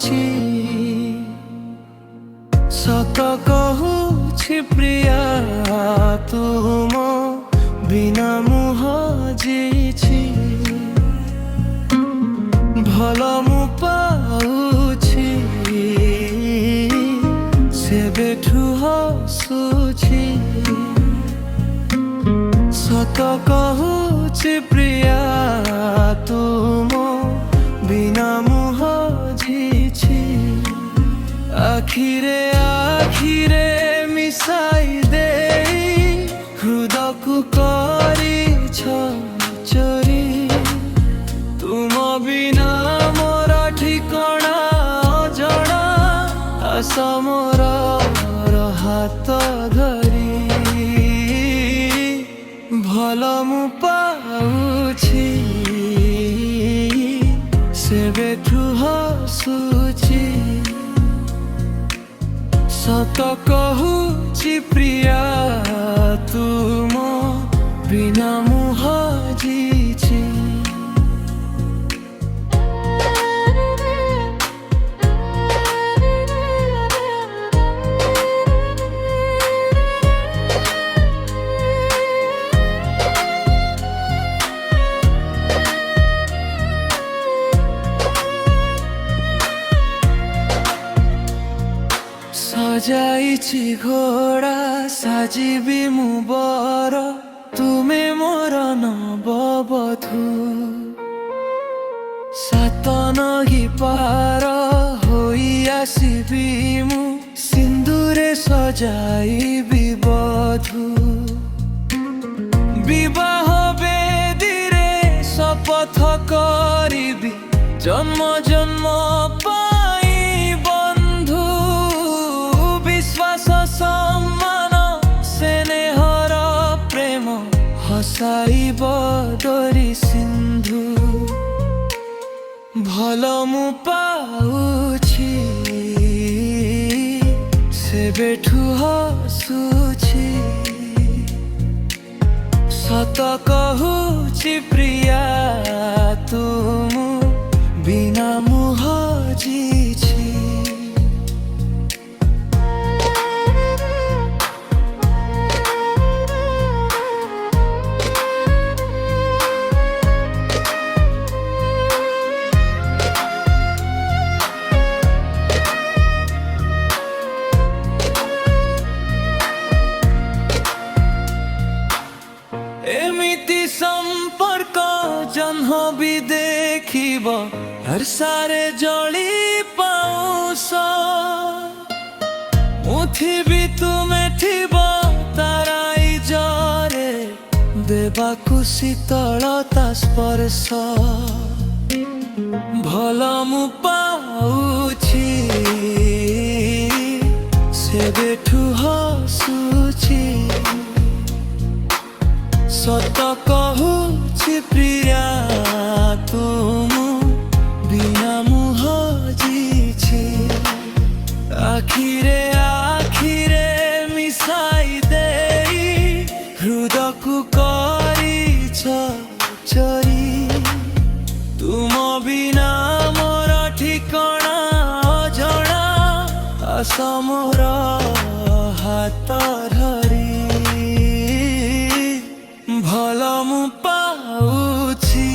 पाउछि सत कहूछि प्रिया तुम बिना मु हजिछि भल मु पाउछि सेबेठु हसुछि सत कहूछि प्रिया तुम बिना मु हजिछि आखिरे आखिरे मिसाई दे हृदय को करिछ चोरी तुम बिना मोर ठिकଣା अजଣା आस मोर हाथ धरी भल मु पाउछि सेबेठु हसुछि सत कहूछि प्रिया तुम बिना मु हजिछि सजाइछि घोड़ा साजिबी मु बर तुमे मोर नवबधू सात नही पार होई आसिबी मु सिंदूरे सजाइबी बधू विवाह बेदीरे शपथ करिबी जन्म जन्म सम्मान स्नेहर प्रेम हसाइब डोरी सिंधु भल मु पाउछि सेबेठु हसुछि सत कहूछि प्रिया तुम बिना मु हजिछि एमिति संपर्क जन्ह भी देखिब हर सारे जली पाउस उठिबी तुमे थिब ताराई जरे देबाकु शीतलता स्पर्श भल मु पाउछि सेबेठु हसुछि सत कहूछि प्रिया तुम बिना मु हजिछि आखिरे आखिरे मिसाई दे हृदय को करिछ चोरी तुम बिना मोर ठिकଣା अजଣା आस मोर हाथ धरी भल मु पाउछि